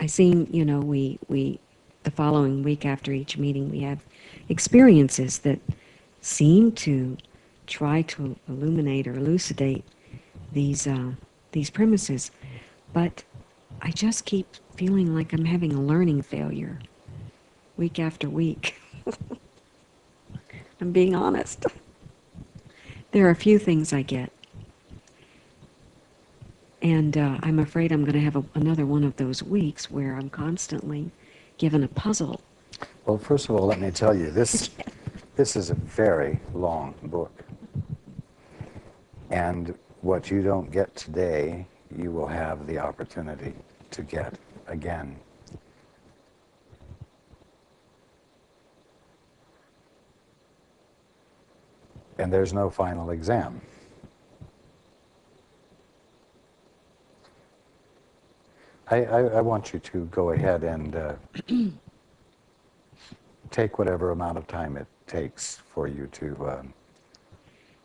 I seem, the following week after each meeting, we have experiences that seem to try to illuminate or elucidate these premises, but I just keep feeling like I'm having a learning failure week after week. I'm being honest. There are a few things I get, and I'm afraid I'm going to have another one of those weeks where I'm constantly given a puzzle. Well, first of all, let me tell you, this is a very long book. And what you don't get today, you will have the opportunity to get again. And there's no final exam. I want you to go ahead and take whatever amount of time it takes for you to...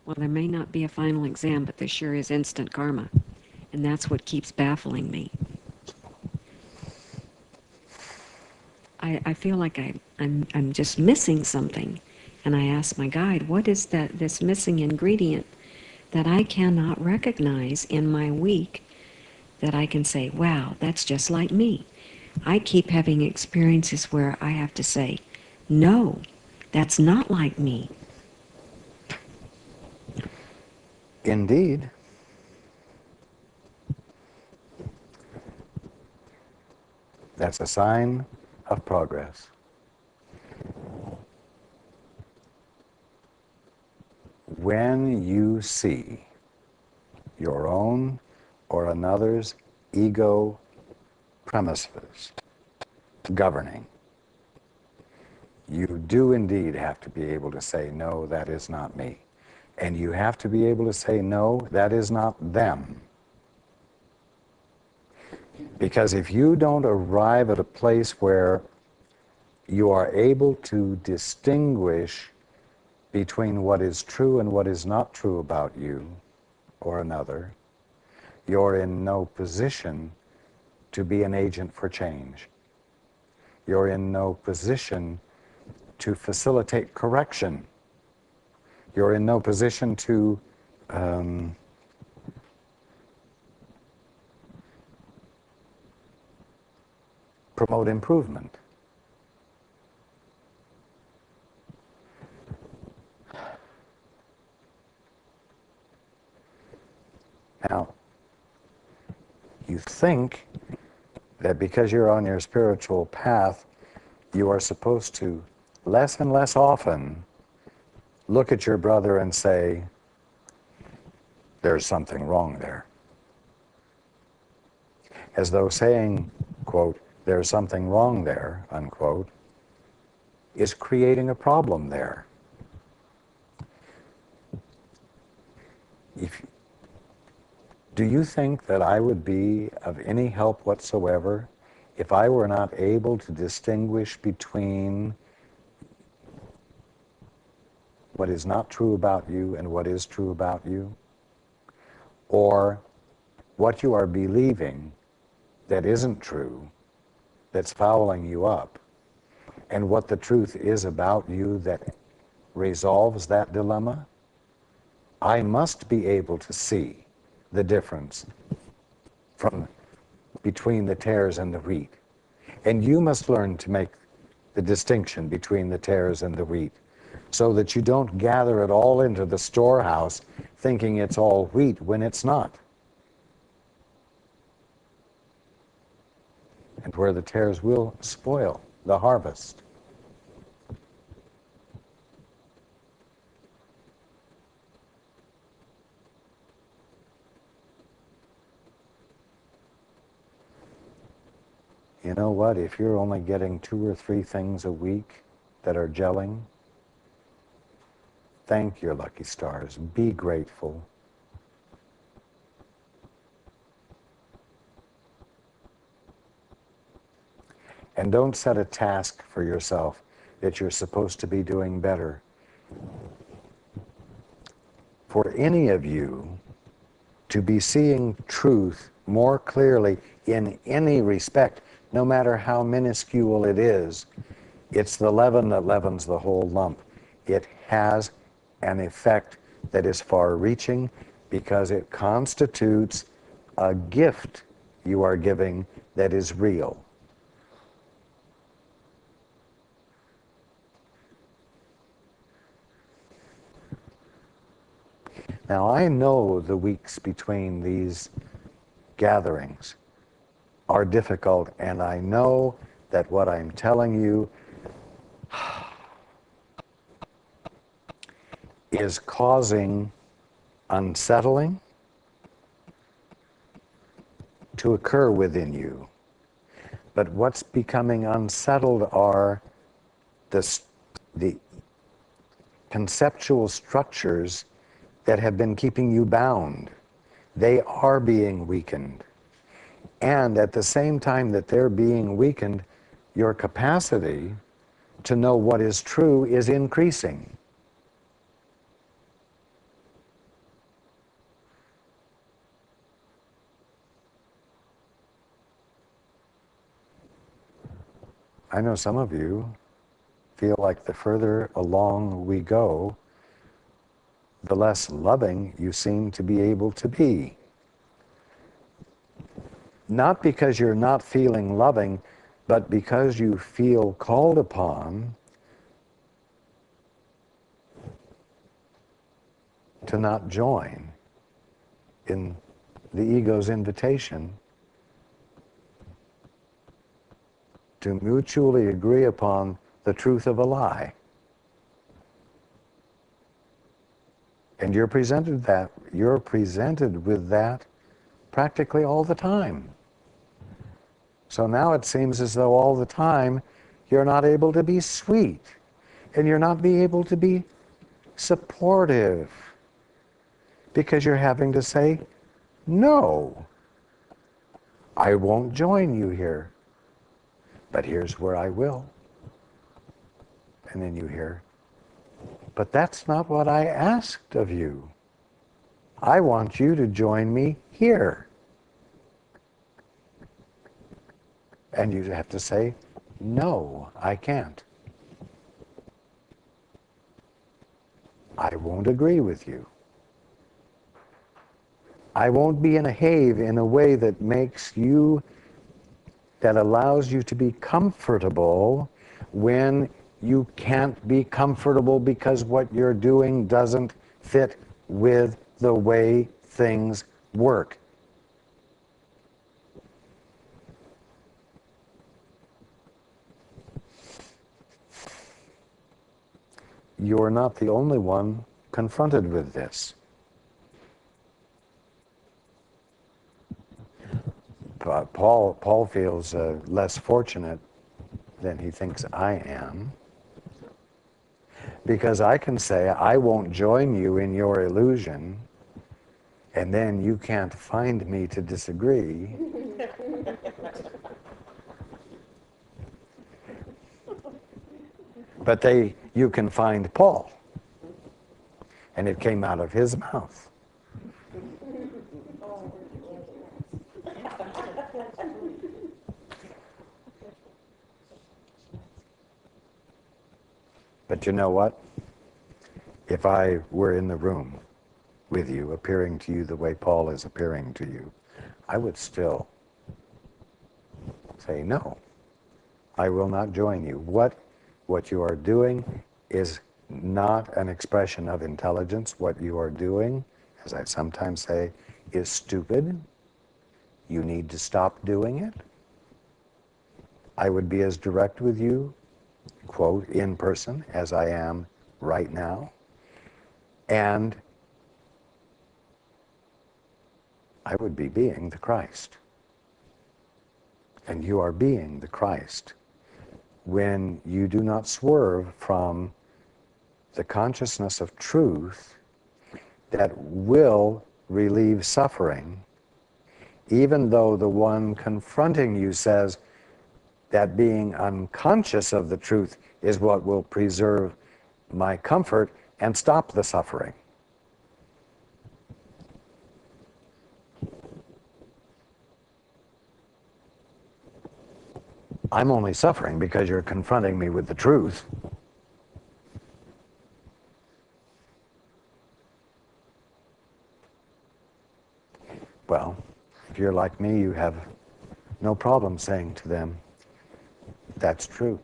Well, there may not be a final exam, but there sure is instant karma. And that's what keeps baffling me. I feel like I'm just missing something. And I ask my guide, what is this missing ingredient that I cannot recognize in my week that I can say, wow, that's just like me. I keep having experiences where I have to say, no, that's not like me. Indeed. That's a sign of progress. When you see your own or another's ego premises governing, you do indeed have to be able to say, no, that is not me. And you have to be able to say, no, that is not them. Because if you don't arrive at a place where you are able to distinguish between what is true and what is not true about you or another, you're in no position to be an agent for change. You're in no position to facilitate correction. You're in no position to promote improvement. Now, you think that because you're on your spiritual path, you are supposed to less and less often look at your brother and say, there's something wrong there. As though saying, quote, there's something wrong there, unquote, is creating a problem there. Do you think that I would be of any help whatsoever if I were not able to distinguish between what is not true about you and what is true about you? Or what you are believing that isn't true, that's fouling you up, and what the truth is about you that resolves that dilemma? I must be able to see the difference between the tares and the wheat. And you must learn to make the distinction between the tares and the wheat, so that you don't gather it all into the storehouse thinking it's all wheat when it's not. And where the tares will spoil the harvest. You know what? If you're only getting 2 or 3 things a week that are gelling, thank your lucky stars. Be grateful. And don't set a task for yourself that you're supposed to be doing better. For any of you to be seeing truth more clearly in any respect no matter how minuscule it is, it's the leaven that leavens the whole lump. It has an effect that is far-reaching because it constitutes a gift you are giving that is real. Now, I know the weeks between these gatherings are difficult, and I know that what I'm telling you is causing unsettling to occur within you. But what's becoming unsettled are the conceptual structures that have been keeping you bound. They are being weakened. And at the same time that they're being weakened, your capacity to know what is true is increasing. I know some of you feel like the further along we go, the less loving you seem to be able to be. Not because you're not feeling loving, but because you feel called upon to not join in the ego's invitation to mutually agree upon the truth of a lie. And you're presented with that practically all the time. So now it seems as though all the time you're not able to be sweet, and you're not be able to be supportive, because you're having to say, no, I won't join you here, but here's where I will. And then you hear, but that's not what I asked of you. I want you to join me here. And you have to say, no, I can't. I won't agree with you. I won't behave in a way that that allows you to be comfortable when you can't be comfortable because what you're doing doesn't fit with the way things work. You're not the only one confronted with this. Paul feels less fortunate than he thinks I am, because I can say, I won't join you in your illusion, and then you can't find me to disagree. But you can find Paul, and it came out of his mouth. But you know what? If I were in the room with you, appearing to you the way Paul is appearing to you, I would still say, no, I will not join you. What you are doing is not an expression of intelligence. What you are doing, as I sometimes say, is stupid. You need to stop doing it. I would be as direct with you, quote, in person, as I am right now. And I would be being the Christ. And you are being the Christ when you do not swerve from the consciousness of truth that will relieve suffering, even though the one confronting you says that being unconscious of the truth is what will preserve my comfort and stop the suffering. I'm only suffering because you're confronting me with the truth. Well, if you're like me, you have no problem saying to them, that's true.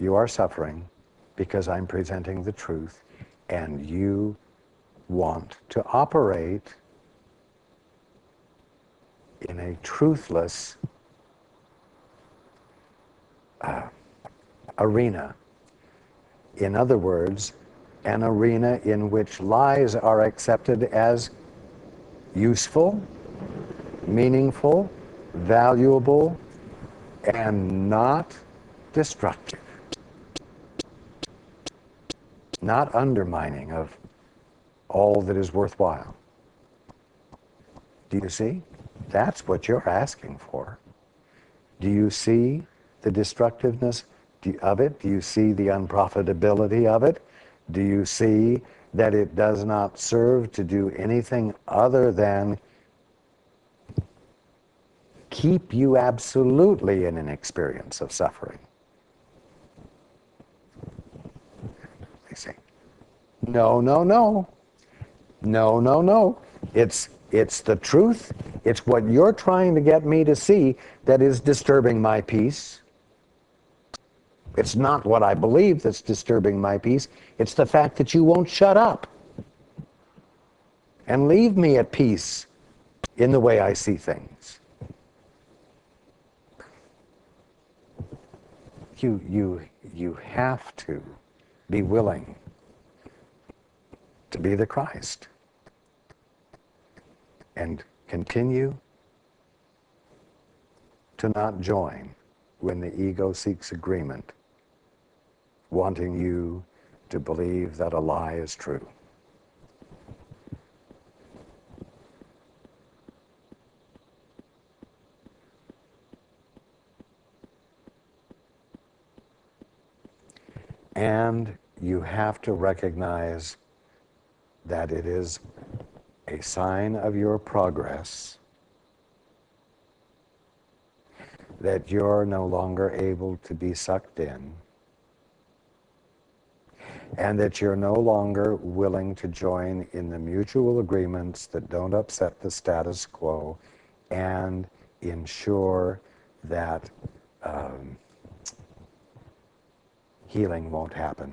You are suffering because I'm presenting the truth, and you want to operate in a truthless arena. In other words, an arena in which lies are accepted as useful, meaningful, valuable, and not destructive, not undermining of all that is worthwhile. Do you see? That's what you're asking for. Do you see the destructiveness of it? Do you see the unprofitability of it? Do you see that it does not serve to do anything other than keep you absolutely in an experience of suffering? They say, no, no, no. No, no, no. It's the truth. It's what you're trying to get me to see that is disturbing my peace. It's not what I believe that's disturbing my peace. It's the fact that you won't shut up and leave me at peace in the way I see things. You have to be willing to be the Christ and continue to not join when the ego seeks agreement, wanting you to believe that a lie is true. And you have to recognize that it is a sign of your progress that you're no longer able to be sucked in, and that you're no longer willing to join in the mutual agreements that don't upset the status quo and ensure that healing won't happen.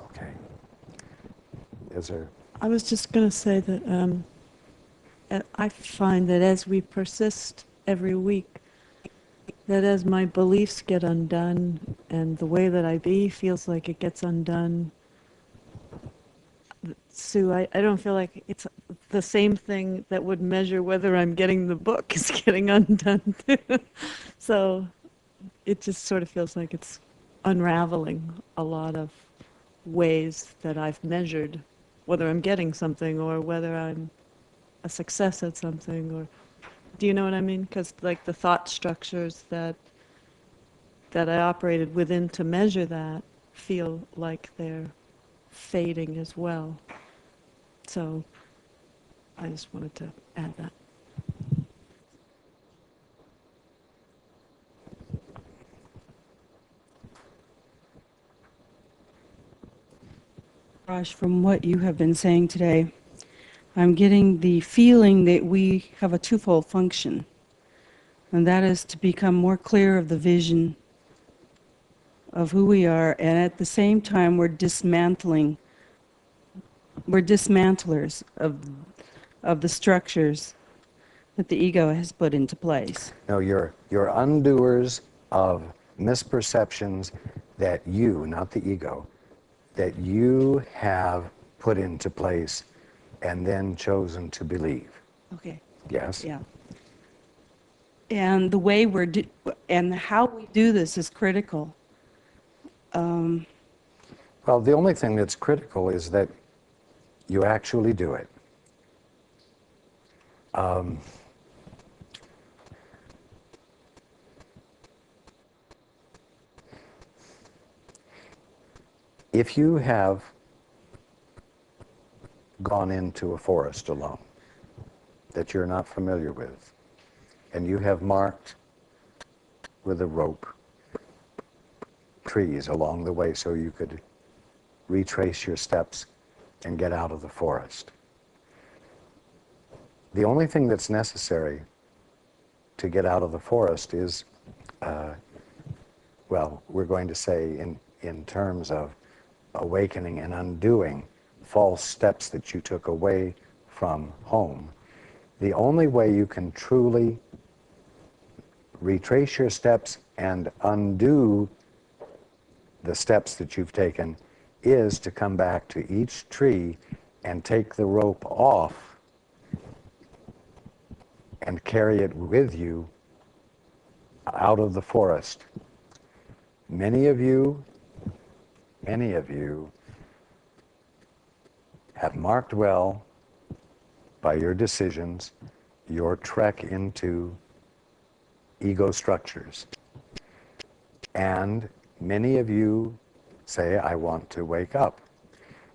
Okay. Is there? I was just going to say that I find that as we persist every week, that as my beliefs get undone and the way that I be feels like it gets undone, Sue, I don't feel like it's the same thing that would measure whether I'm getting the book is getting undone too. So it just sort of feels like it's unraveling a lot of ways that I've measured whether I'm getting something or whether I'm a success at something, or do you know what I mean? Because like the thought structures that I operated within to measure that feel like they're fading as well. So I just wanted to add that. Raj, from what you have been saying today, I'm getting the feeling that we have a twofold function, and that is to become more clear of the vision of who we are, and at the same time we're dismantlers of the structures that the ego has put into place. No, you're undoers of misperceptions that you, not the ego, that you have put into place and then chosen to believe. Okay. Yes? Yeah. And the way and how we do this is critical. Well, the only thing that's critical is that you actually do it. if you have gone into a forest alone that you're not familiar with, and you have marked with a rope trees along the way so you could retrace your steps and get out of the forest. The only thing that's necessary to get out of the forest is, well, we're going to say in terms of awakening and undoing false steps that you took away from home. The only way you can truly retrace your steps and undo the steps that you've taken is to come back to each tree and take the rope off and carry it with you out of the forest. Many of you have marked well by your decisions your trek into ego structures. And many of you say, I want to wake up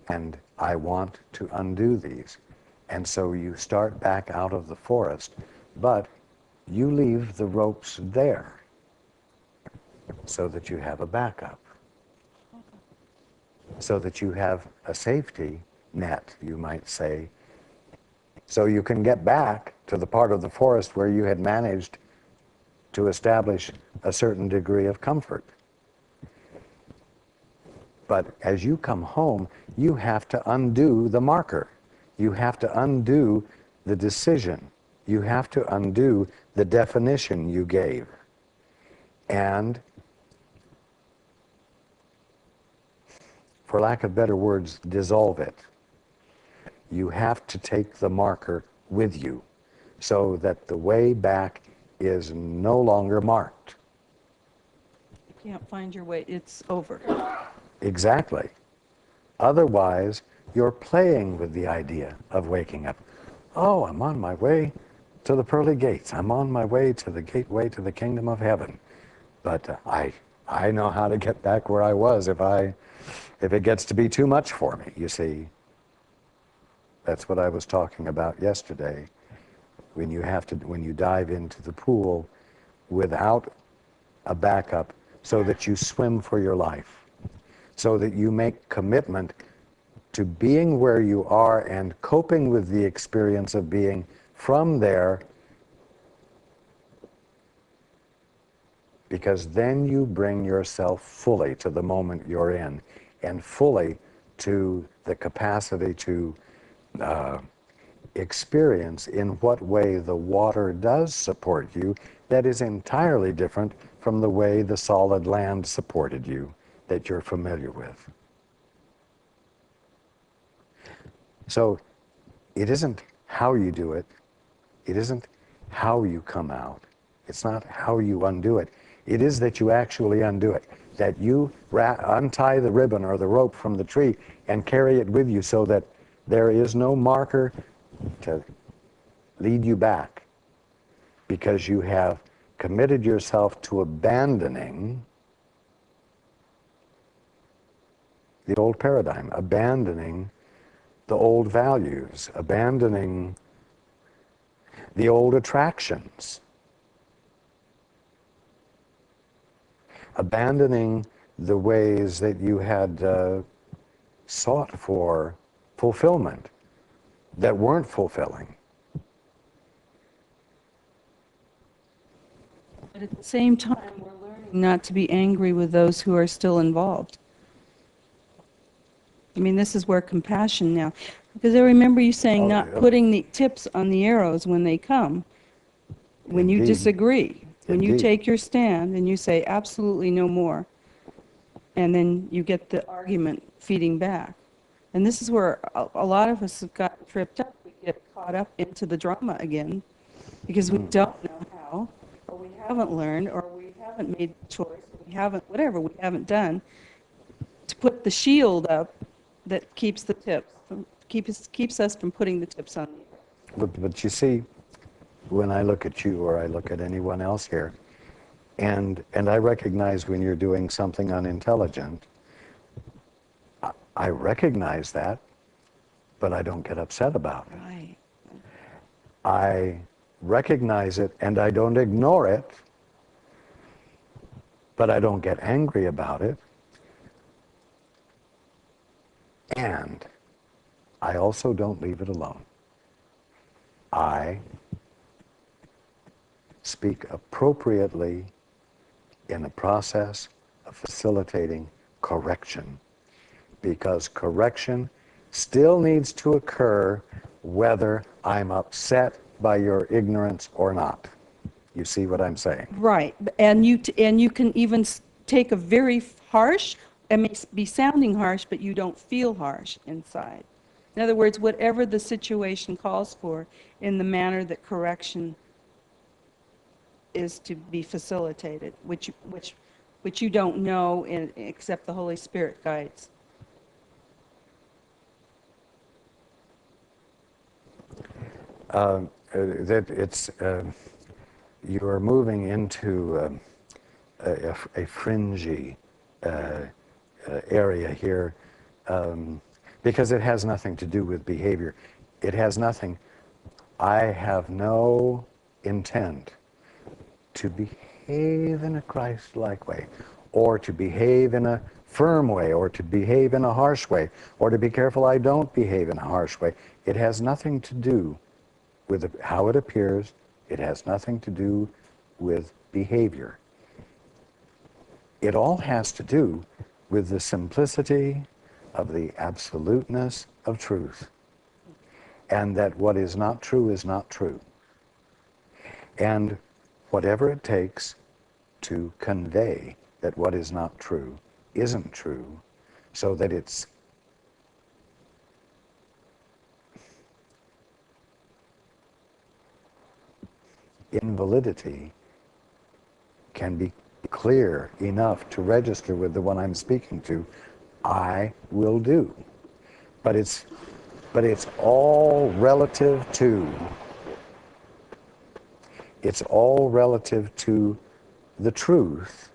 and I want to undo these. And so you start back out of the forest, but you leave the ropes there so that you have a backup, so that you have a safety net, you might say, so you can get back to the part of the forest where you had managed to establish a certain degree of comfort. But as you come home, you have to undo the marker. You have to undo the decision. You have to undo the definition you gave. And, for lack of better words, dissolve it. You have to take the marker with you so that the way back is no longer marked. You can't find your way, it's over. Exactly. Otherwise, you're playing with the idea of waking up. Oh, I'm on my way to the pearly gates. I'm on my way to the gateway to the kingdom of heaven. But I know how to get back where I was if it gets to be too much for me, you see. That's what I was talking about yesterday. When you dive into the pool without a backup so that you swim for your life, so that you make commitment to being where you are and coping with the experience of being from there, because then you bring yourself fully to the moment you're in and fully to the capacity to experience in what way the water does support you that is entirely different from the way the solid land supported you that you're familiar with. So it isn't how you do it. It isn't how you come out. It's not how you undo it. It is that you actually undo it, that you untie the ribbon or the rope from the tree and carry it with you so that there is no marker to lead you back, because you have committed yourself to abandoning the old paradigm, abandoning the old values, abandoning the old attractions, abandoning the ways that you had sought for fulfillment that weren't fulfilling. But at the same time, we're learning not to be angry with those who are still involved. I mean, this is where compassion now, because I remember you saying not putting the tips on the arrows when they come, when you Indeed. disagree, when you Indeed. take your stand and you say absolutely no more, and then you get the argument feeding back. And this is where a lot of us have got tripped up. We get caught up into the drama again because we don't know how, or we haven't learned, or we haven't made the choice, or we haven't, whatever we haven't done, to put the shield up that keeps the tips, keeps us from putting the tips on. But you see, when I look at you or I look at anyone else here, and I recognize when you're doing something unintelligent, I recognize that, but I don't get upset about it. Right. I recognize it and I don't ignore it, but I don't get angry about it. And I also don't leave it alone. I speak appropriately in the process of facilitating correction, because correction still needs to occur whether I'm upset by your ignorance or not. You see what I'm saying? Right, and you can even take a very harsh, it may be sounding harsh, but you don't feel harsh inside. In other words, whatever the situation calls for, in the manner that correction is to be facilitated, which you don't know except the Holy Spirit guides. That it's you are moving into a fringy area here, because it has nothing to do with behavior. It has nothing. I have no intent to behave in a Christ-like way, or to behave in a firm way, or to behave in a harsh way, or to be careful I don't behave in a harsh way. It has nothing to do with how it appears. It has nothing to do with behavior. It all has to do with the simplicity of the absoluteness of truth, and that what is not true is not true. And whatever it takes to convey that what is not true isn't true, so that its invalidity can be clear enough to register with the one I'm speaking to, I will do. But it's all relative to the truth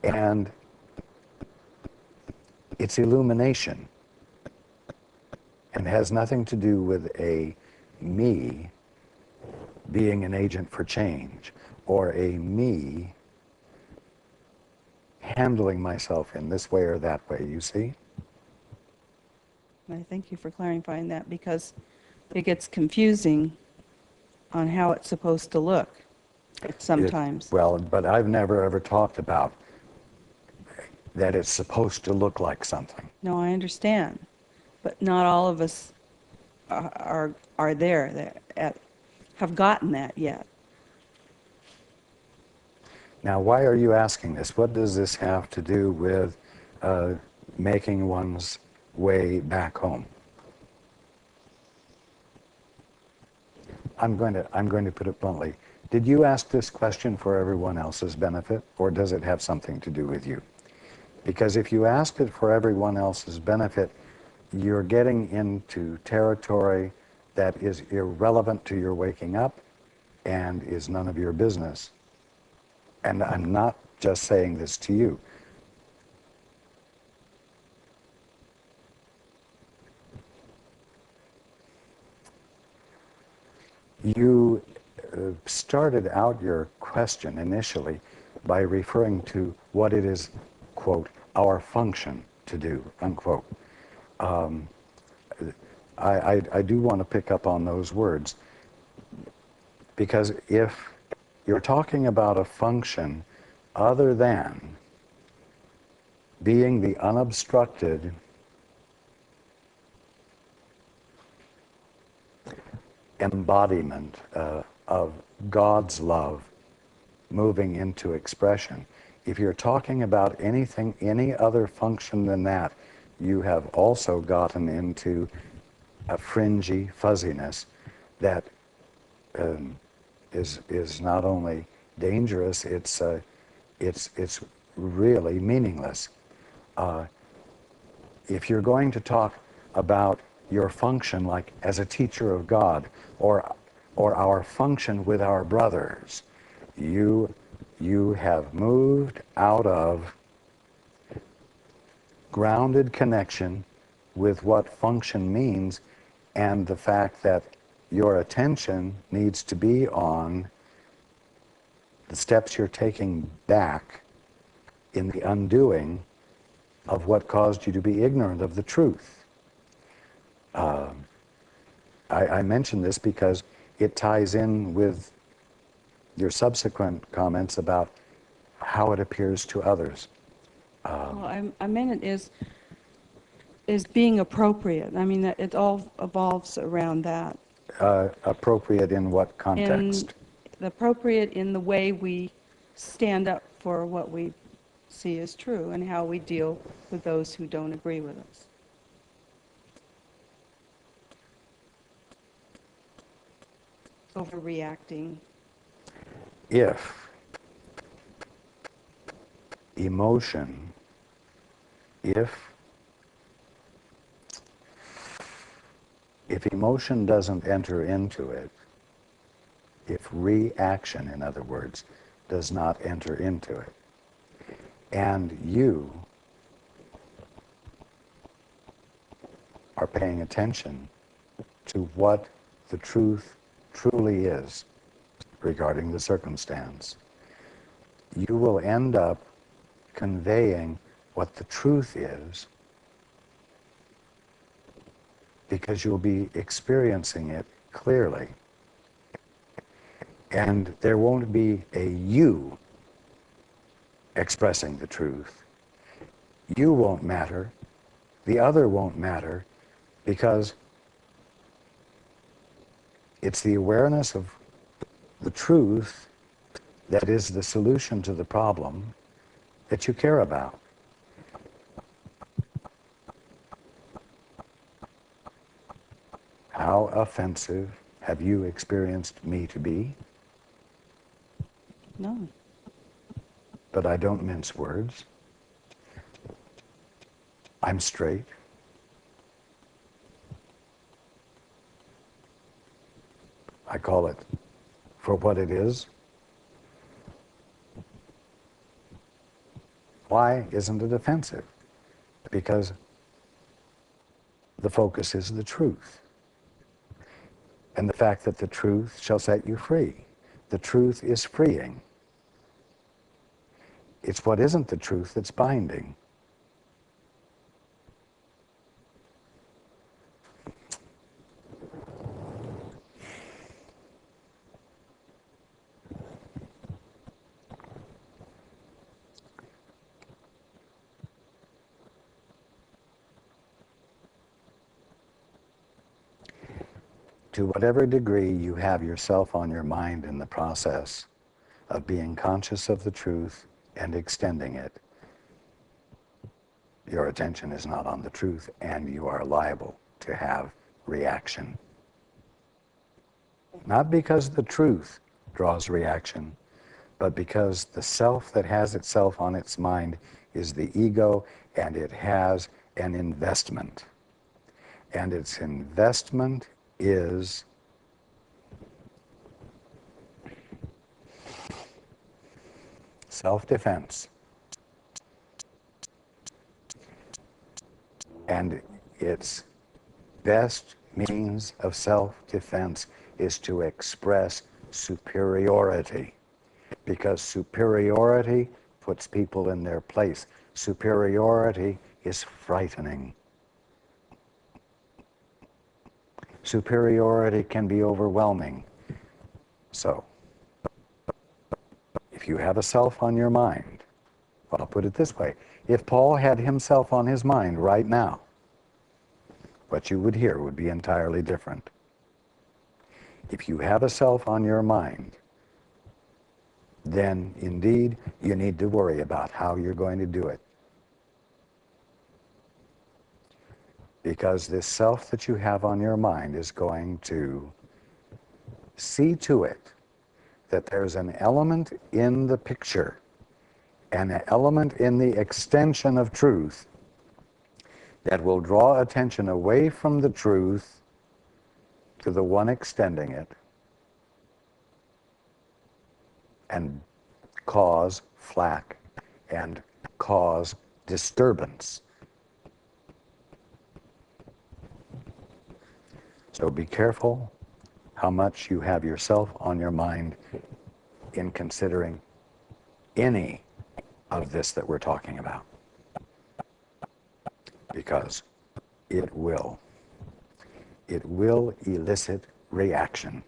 and its illumination, and has nothing to do with me being an agent for change, or me handling myself in this way or that way, you see? I thank you for clarifying that, because it gets confusing on how it's supposed to look sometimes. Well, but I've never ever talked about that it's supposed to look like something. No, I understand, but not all of us are there, have gotten that yet. Now, why are you asking this? What does this have to do with making one's way back home? I'm going to put it bluntly. Did you ask this question for everyone else's benefit, or does it have something to do with you? Because if you ask it for everyone else's benefit, you're getting into territory that is irrelevant to your waking up and is none of your business. And I'm not just saying this to you. You started out your question initially by referring to what it is, quote, our function to do, unquote. I do want to pick up on those words, because if you're talking about a function other than being the unobstructed embodiment of God's love moving into expression, if you're talking about any other function than that, you have also gotten into a fringy fuzziness that is not only dangerous, it's really meaningless. If you're going to talk about your function, like as a teacher of God, or our function with our brothers, you have moved out of grounded connection with what function means, and the fact that your attention needs to be on the steps you're taking back in the undoing of what caused you to be ignorant of the truth. I mention this because it ties in with your subsequent comments about how it appears to others. Well, I meant it is being appropriate. I mean, it all evolves around that. Appropriate in what And context? appropriate in the way we stand up for what we see as true and how we deal with those who don't agree with us. Overreacting. If emotion, if emotion doesn't enter into it, if reaction, in other words, does not enter into it, and you are paying attention to what the truth truly is regarding the circumstance, you will end up conveying what the truth is because you'll be experiencing it clearly. And there won't be a you expressing the truth. You won't matter. The other won't matter, because it's the awareness of the truth that is the solution to the problem that you care about. How offensive have you experienced me to be? No. But I don't mince words. I'm straight. I call it for what it is. Why isn't it offensive? Because the focus is the truth. And the fact that the truth shall set you free. The truth is freeing. It's what isn't the truth that's binding. To whatever degree you have yourself on your mind in the process of being conscious of the truth and extending it, your attention is not on the truth, and you are liable to have reaction. Not because the truth draws reaction, but because the self that has itself on its mind is the ego, and it has an investment. And its investment is self-defense. And its best means of self-defense is to express superiority, because superiority puts people in their place. Superiority is frightening. Superiority can be overwhelming. So, if you have a self on your mind, well, I'll put it this way. If Paul had himself on his mind right now, what you would hear would be entirely different. If you have a self on your mind, then indeed you need to worry about how you're going to do it. Because this self that you have on your mind is going to see to it that there's an element in the picture, an element in the extension of truth that will draw attention away from the truth to the one extending it and cause flack and cause disturbance So be careful how much you have yourself on your mind in considering any of this that we're talking about, because it will elicit reaction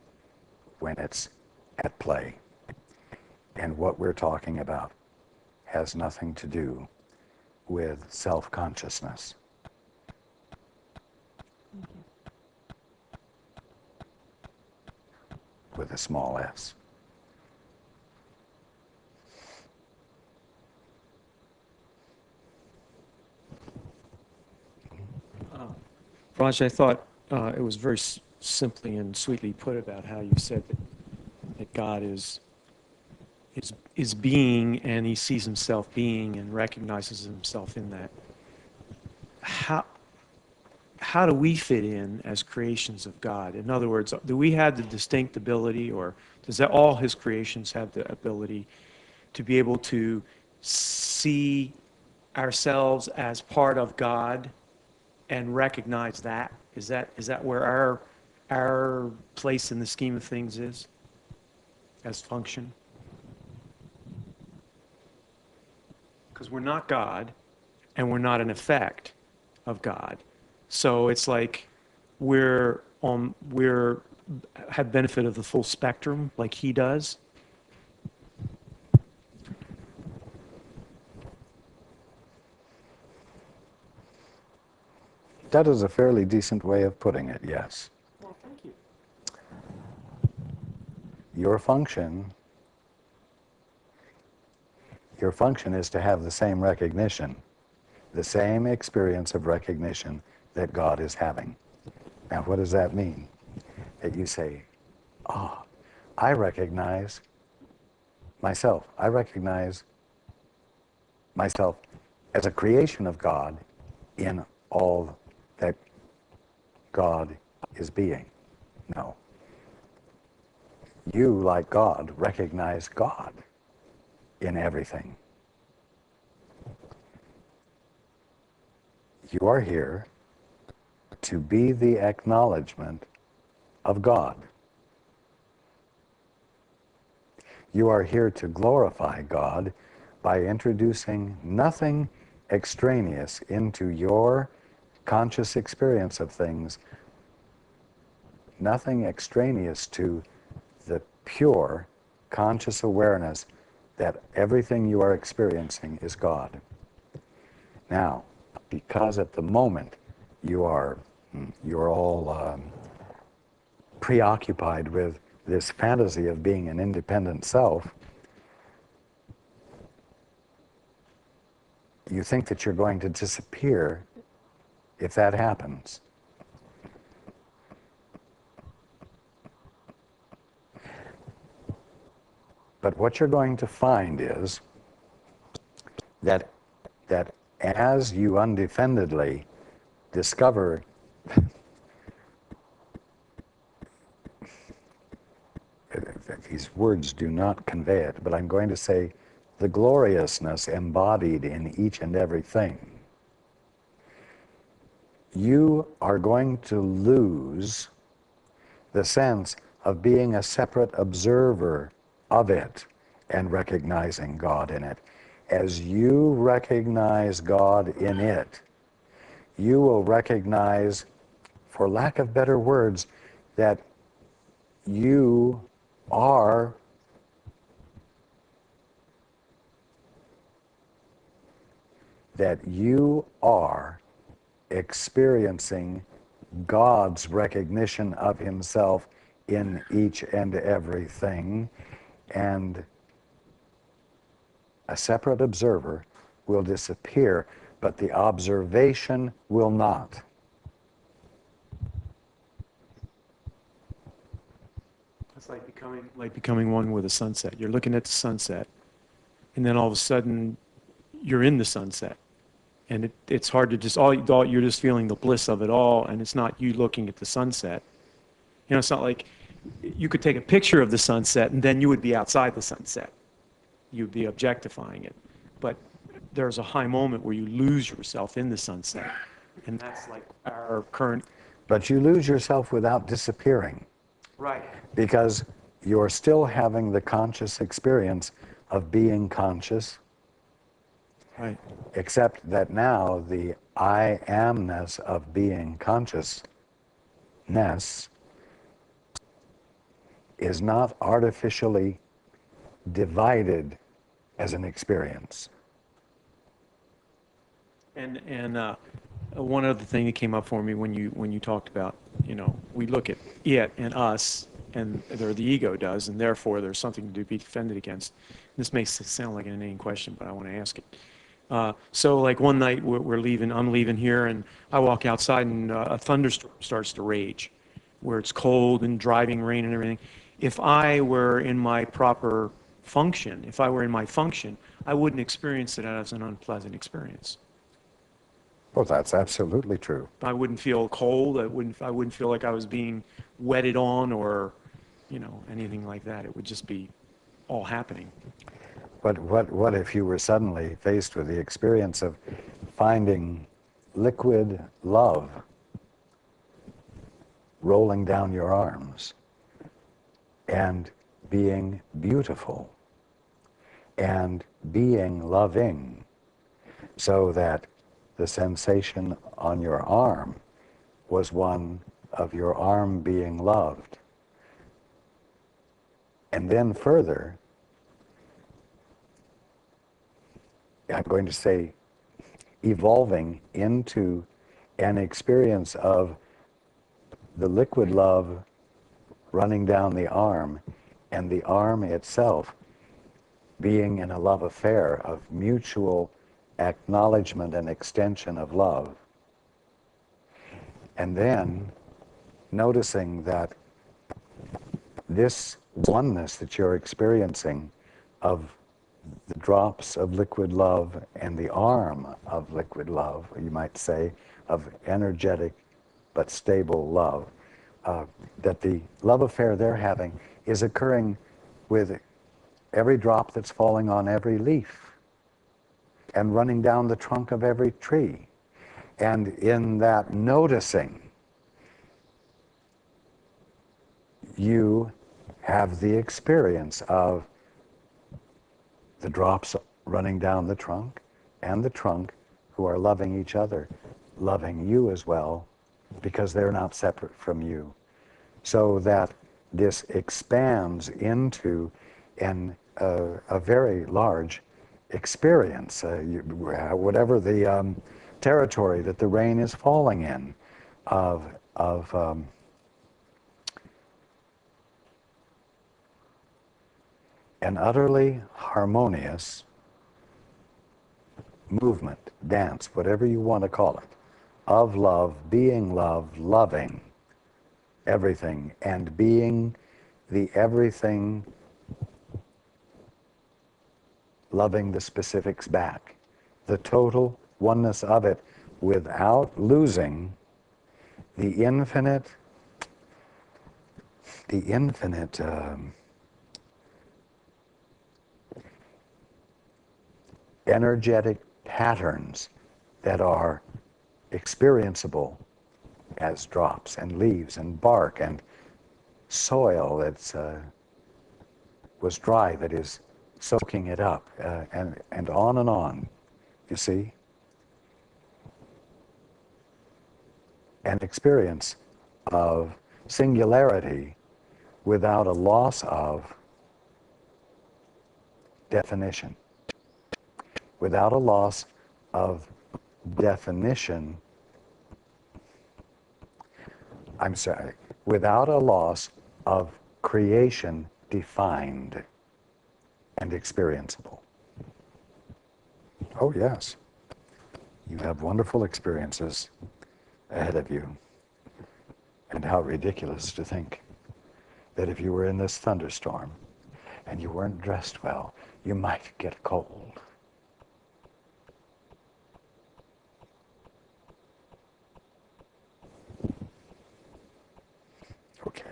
when it's at play. And what we're talking about has nothing to do with self-consciousness. With a small s. Raj, I thought it was very simply and sweetly put about how you said that God is being, and he sees himself being and recognizes himself in that. How do we fit in as creations of God? In other words, do we have the distinct ability, or does all his creations have the ability to be able to see ourselves as part of God and recognize that? Is that where our place in the scheme of things is as function? Because we're not God, and we're not an effect of God. So it's like we're have benefit of the full spectrum, like he does. That is a fairly decent way of putting it, yes. Well, thank you. Your function is to have the same recognition, the same experience of recognition that God is having. Now, what does that mean? That you say, oh, I recognize myself. I recognize myself as a creation of God in all that God is being. No. You, like God, recognize God in everything. You are here to be the acknowledgement of God. You are here to glorify God by introducing nothing extraneous into your conscious experience of things, nothing extraneous to the pure conscious awareness that everything you are experiencing is God. Now, because at the moment you're all preoccupied with this fantasy of being an independent self, you think that you're going to disappear if that happens. But what you're going to find is that as you undefendedly discover these words do not convey it, but I'm going to say the gloriousness embodied in each and everything, you are going to lose the sense of being a separate observer of it and recognizing God in it. As you recognize God in it, you will recognize, for lack of better words, that you are experiencing God's recognition of himself in each and everything, and a separate observer will disappear, but the observation will not. It's like becoming one with a sunset. You're looking at the sunset, and then all of a sudden, you're in the sunset, and it's hard to just you're just feeling the bliss of it all, and it's not you looking at the sunset. You know, it's not like you could take a picture of the sunset, and then you would be outside the sunset. You'd be objectifying it, but there's a high moment where you lose yourself in the sunset, and that's like our current But you lose yourself without disappearing, Right. because you're still having the conscious experience of being conscious, Right. except that now the I amness of being consciousness is not artificially divided as an experience. And one other thing that came up for me when you talked about, we look at it and us, and or the ego does, and therefore there's something to be defended against. This makes it sound like an inane question, but I want to ask it. So like one night I'm leaving here, and I walk outside, and a thunderstorm starts to rage, where it's cold and driving rain and everything. If I were in my proper function, if I were in my function, I wouldn't experience it as an unpleasant experience. Well, that's absolutely true. I wouldn't feel cold. I wouldn't feel like I was being wetted on or, anything like that. It would just be all happening. But what if you were suddenly faced with the experience of finding liquid love rolling down your arms and being beautiful and being loving, so that the sensation on your arm was one of your arm being loved? And then further, I'm going to say, evolving into an experience of the liquid love running down the arm, and the arm itself being in a love affair of mutual acknowledgement and extension of love. And then noticing that this oneness that you're experiencing of the drops of liquid love and the arm of liquid love, you might say, of energetic but stable love, that the love affair they're having is occurring with every drop that's falling on every leaf and running down the trunk of every tree. And in that noticing, you have the experience of the drops running down the trunk, and the trunk, who are loving each other, loving you as well, because they're not separate from you. So that this expands into a very large experience, whatever the territory that the rain is falling in, of an utterly harmonious movement, dance, whatever you want to call it, of love, being love, loving everything, and being the everything loving the specifics back. The total oneness of it without losing the infinite energetic patterns that are experienceable as drops and leaves and bark and soil that was dry that is soaking it up, and on, you see? An experience of singularity without a loss of definition. Without a loss of definition, I'm sorry, without a loss of creation defined and experienceable. Oh yes, you have wonderful experiences ahead of you. And how ridiculous to think that if you were in this thunderstorm and you weren't dressed well, you might get cold. Okay.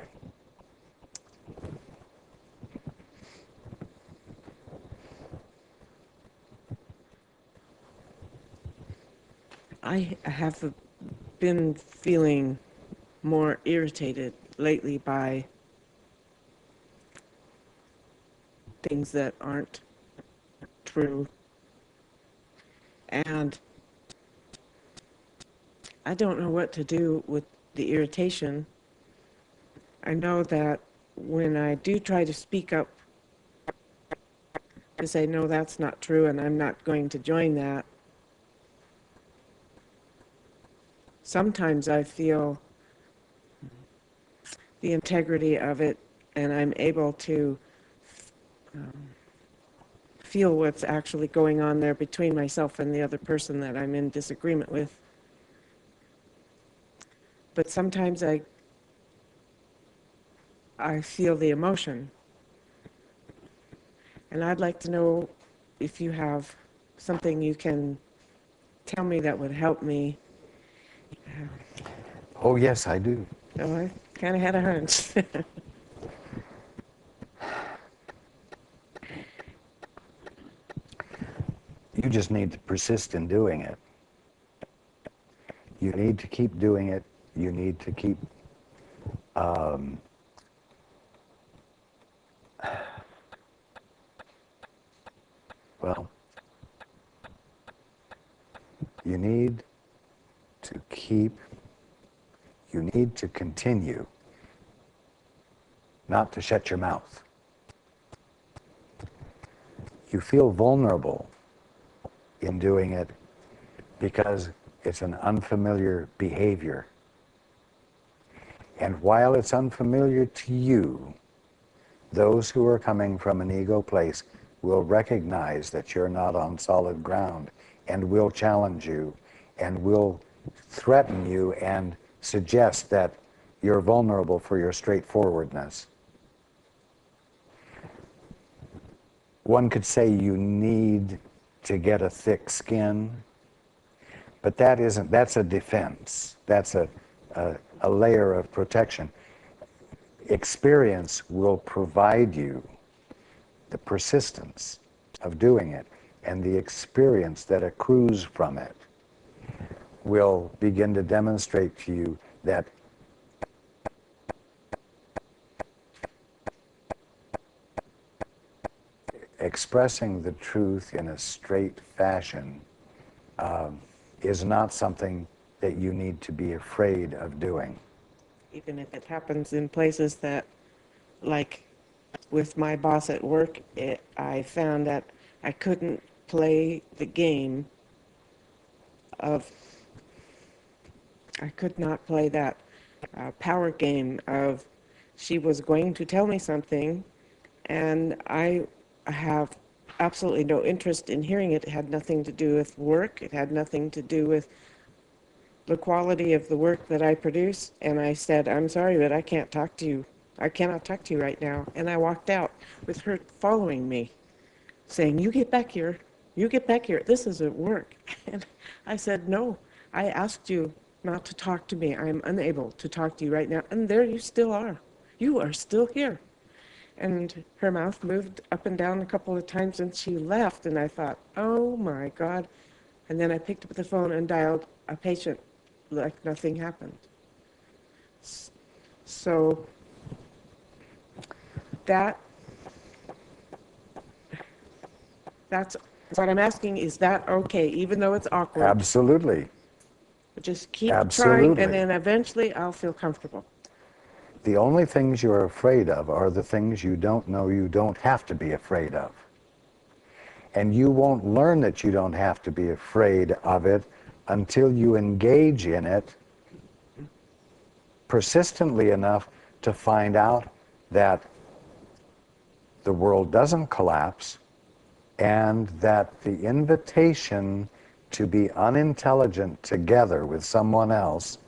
I have been feeling more irritated lately by things that aren't true. And I don't know what to do with the irritation. I know that when I do try to speak up to say, no, that's not true, and I'm not going to join that, sometimes I feel the integrity of it, and I'm able to feel what's actually going on there between myself and the other person that I'm in disagreement with. But sometimes I feel the emotion. And I'd like to know if you have something you can tell me that would help me. Oh, yes, I do. Oh, I kind of had a hunch. You just need to persist in doing it. You need to keep doing it. You need to keep well, you need to keep, you need to continue not to shut your mouth. You feel vulnerable in doing it because it's an unfamiliar behavior. And while it's unfamiliar to you, those who are coming from an ego place will recognize that you're not on solid ground and will challenge you and will threaten you and suggest that you're vulnerable for your straightforwardness. One could say you need to get a thick skin, but that's a defense. That's a layer of protection. Experience will provide you the persistence of doing it, and the experience that accrues from it will begin to demonstrate to you that expressing the truth in a straight fashion is not something that you need to be afraid of doing. Even if it happens in places that, like with my boss at work, I found that I couldn't play the game of, I could not play that power game of she was going to tell me something and I have absolutely no interest in hearing it. It had nothing to do with work. It had nothing to do with the quality of the work that I produce. And I said, I'm sorry, but I can't talk to you. I cannot talk to you right now. And I walked out with her following me, saying, you get back here. You get back here. This isn't work. And I said, no, I asked you not to talk to me. I'm unable to talk to you right now. And there you still are. You are still here. And her mouth moved up and down a couple of times and she left. And I thought, oh my God. And then I picked up the phone and dialed a patient like nothing happened. So that's what I'm asking, is that okay, even though it's awkward? Absolutely. Just keep trying Absolutely. and then eventually I'll feel comfortable. The only things you're afraid of are the things you don't know you don't have to be afraid of. And you won't learn that you don't have to be afraid of it until you engage in it persistently enough to find out that the world doesn't collapse and that the invitation to be unintelligent together with someone else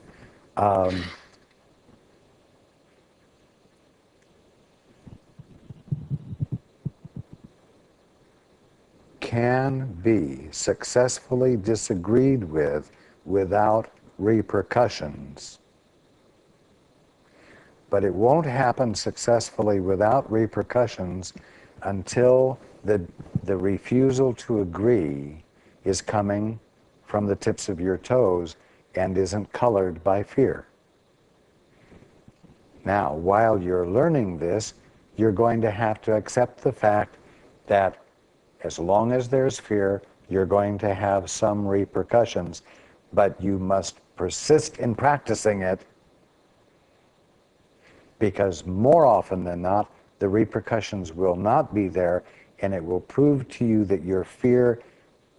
can be successfully disagreed with without repercussions. But it won't happen successfully without repercussions until the refusal to agree is coming from the tips of your toes and isn't colored by fear. Now, while you're learning this, you're going to have to accept the fact that as long as there's fear, you're going to have some repercussions, but you must persist in practicing it, because more often than not, the repercussions will not be there, and it will prove to you that your fear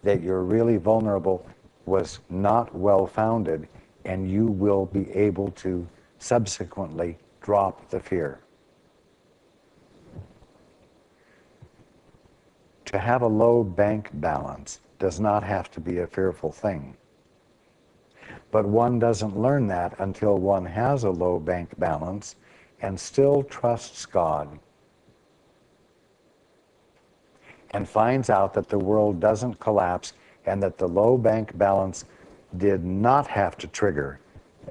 that you're really vulnerable was not well-founded, and you will be able to subsequently drop the fear. To have a low bank balance does not have to be a fearful thing. But one doesn't learn that until one has a low bank balance and still trusts God and finds out that the world doesn't collapse and that the low bank balance did not have to trigger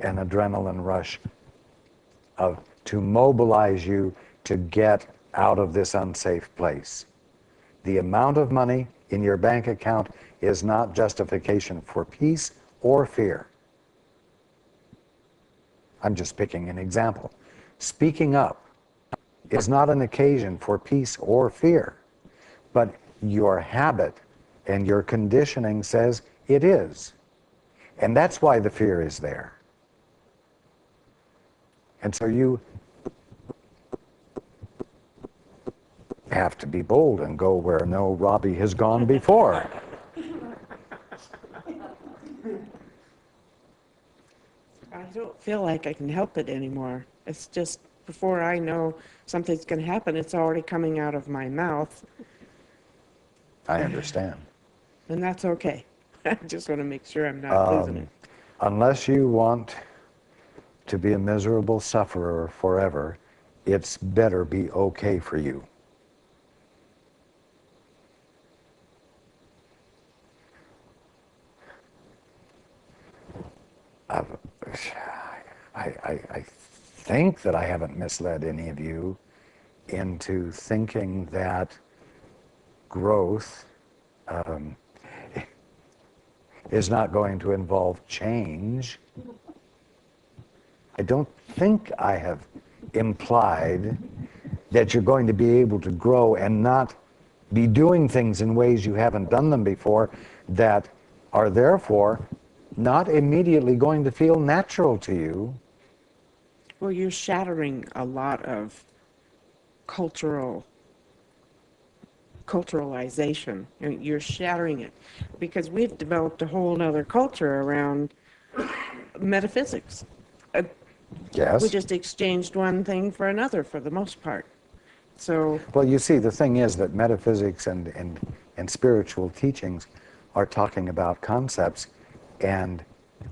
an adrenaline rush to mobilize you to get out of this unsafe place. The amount of money in your bank account is not justification for peace or fear. I'm just picking an example. Speaking up is not an occasion for peace or fear, but your habit and your conditioning says it is. And that's why the fear is there. And so you have to be bold and go where no Robbie has gone before. I don't feel like I can help it anymore. It's just before I know something's going to happen, it's already coming out of my mouth, I understand. and that's okay. I just want to make sure I'm not losing it. Unless you want to be a miserable sufferer forever, it's better be okay for you. I think that I haven't misled any of you into thinking that growth is not going to involve change. I don't think I have implied that you're going to be able to grow and not be doing things in ways you haven't done them before that are therefore not immediately going to feel natural to you. Well, you're shattering a lot of culturalization. And you're shattering it because we've developed a whole nother culture around metaphysics. We Yes. just exchanged one thing for another for the most part. So, Well, you see, the thing is that metaphysics and spiritual teachings are talking about concepts, and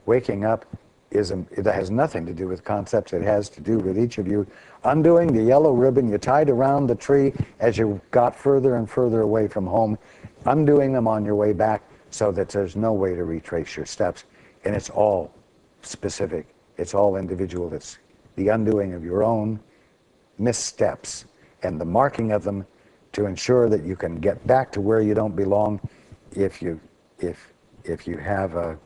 waking up it has nothing to do with concepts. It has to do with each of you undoing the yellow ribbon you tied around the tree as you got further and further away from home, undoing them on your way back so that there's no way to retrace your steps. And it's all specific. It's all individual. It's the undoing of your own missteps and the marking of them to ensure that you can get back to where you don't belong if you have a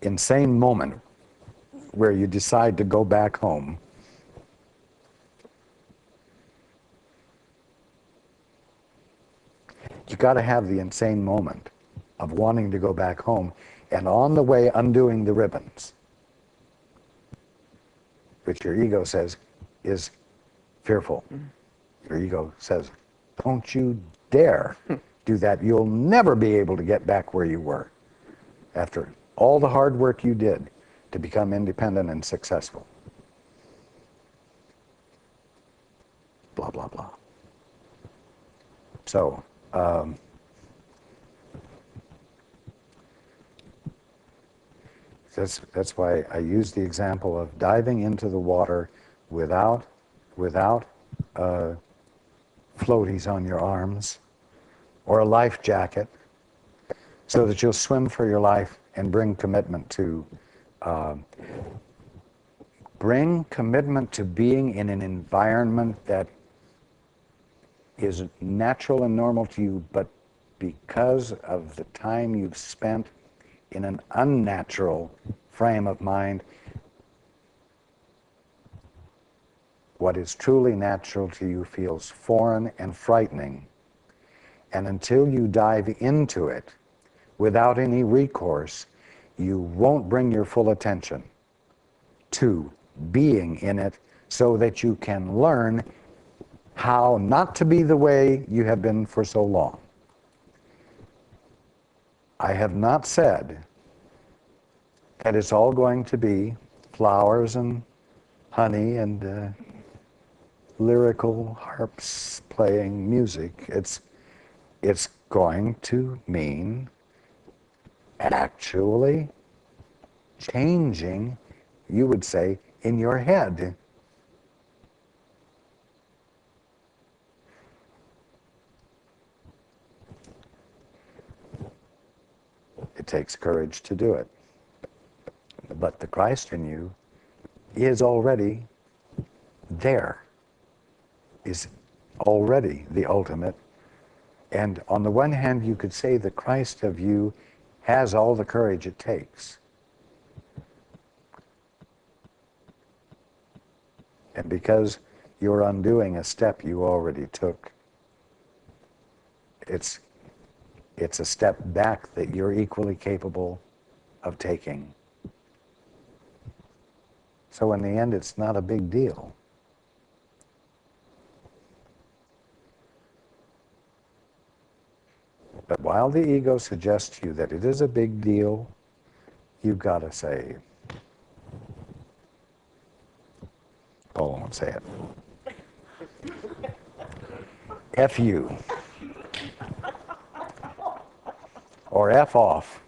insane moment where you decide to go back home. You got to have the insane moment of wanting to go back home, and on the way undoing the ribbons, which your ego says is fearful. Your ego says, don't you dare do that. You'll never be able to get back where you were after all the hard work you did to become independent and successful. Blah, blah, blah. So, that's why I use the example of diving into the water without floaties on your arms or a life jacket, so that you'll swim for your life and bring commitment to being in an environment that is natural and normal to you, but because of the time you've spent in an unnatural frame of mind, what is truly natural to you feels foreign and frightening. And until you dive into it without any recourse, you won't bring your full attention to being in it so that you can learn how not to be the way you have been for so long. I have not said that it's all going to be flowers and honey and lyrical harps playing music. It's going to mean actually changing, you would say, in your head. It takes courage to do it. But the Christ in you is already there, is already the ultimate. And on the one hand, you could say the Christ of you has all the courage it takes. And because you're undoing a step you already took, it's a step back that you're equally capable of taking. So in the end, it's not a big deal. But while the ego suggests to you that it is a big deal, you've got to say, Paul won't say it. F you. Or F off.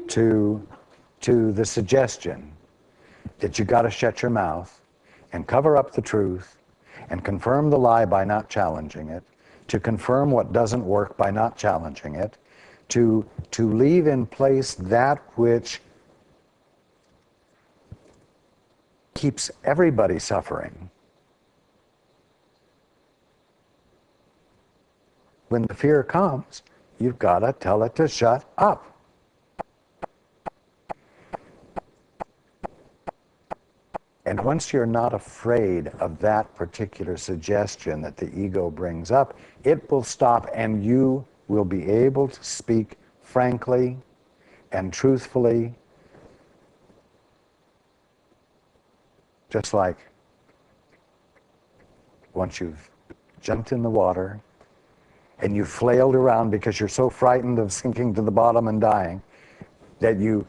to the suggestion that you got to shut your mouth and cover up the truth and confirm the lie by not challenging it, to confirm what doesn't work by not challenging it, to leave in place that which keeps everybody suffering. When the fear comes, you've got to tell it to shut up. And once you're not afraid of that particular suggestion that the ego brings up, it will stop and you will be able to speak frankly and truthfully, just like once you've jumped in the water and you flailed around because you're so frightened of sinking to the bottom and dying that you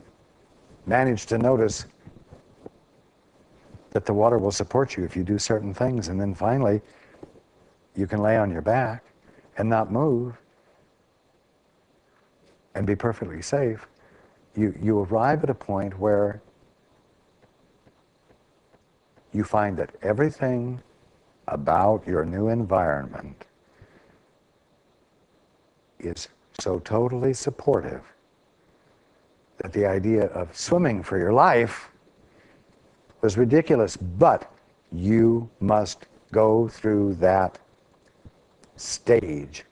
manage to notice that the water will support you if you do certain things, and then finally you can lay on your back and not move and be perfectly safe. You arrive at a point where you find that everything about your new environment is so totally supportive that the idea of swimming for your life was ridiculous, but you must go through that stage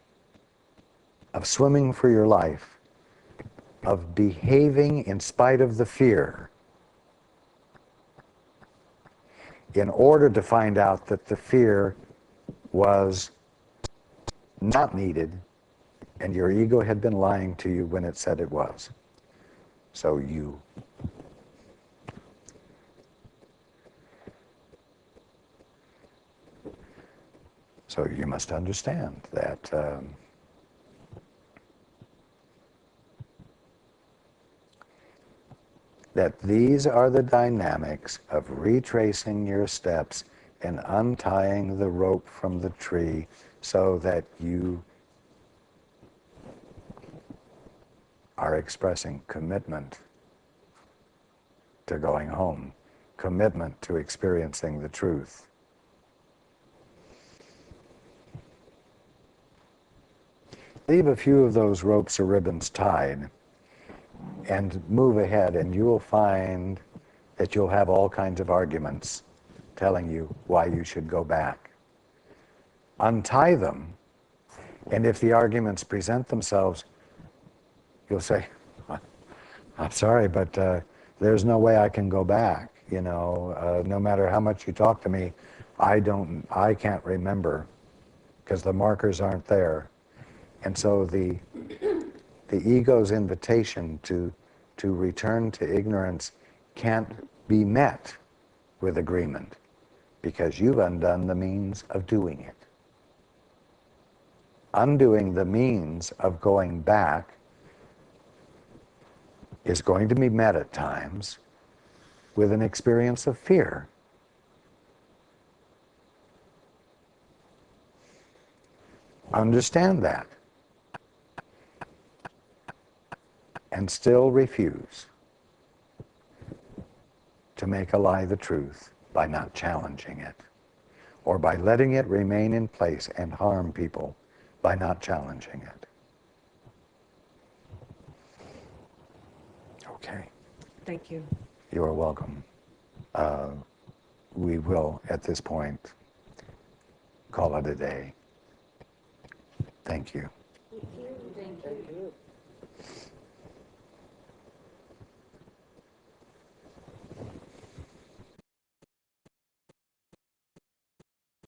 of swimming for your life, of behaving in spite of the fear, in order to find out that the fear was not needed and your ego had been lying to you when it said it was. So you must understand that that these are the dynamics of retracing your steps and untying the rope from the tree so that you are expressing commitment to going home, commitment to experiencing the truth. Leave a few of those ropes or ribbons tied and move ahead, and you will find that you'll have all kinds of arguments telling you why you should go back. Untie them, and if the arguments present themselves, you'll say, I'm sorry, but there's no way I can go back. No matter how much you talk to me, I can't remember because the markers aren't there. And so the ego's invitation to return to ignorance can't be met with agreement because you've undone the means of doing it. Undoing the means of going back is going to be met at times with an experience of fear. Understand that and still refuse to make a lie the truth by not challenging it, or by letting it remain in place and harm people by not challenging it. Okay. Thank you. You are welcome. We will, at this point, call it a day. Thank you. Thank you.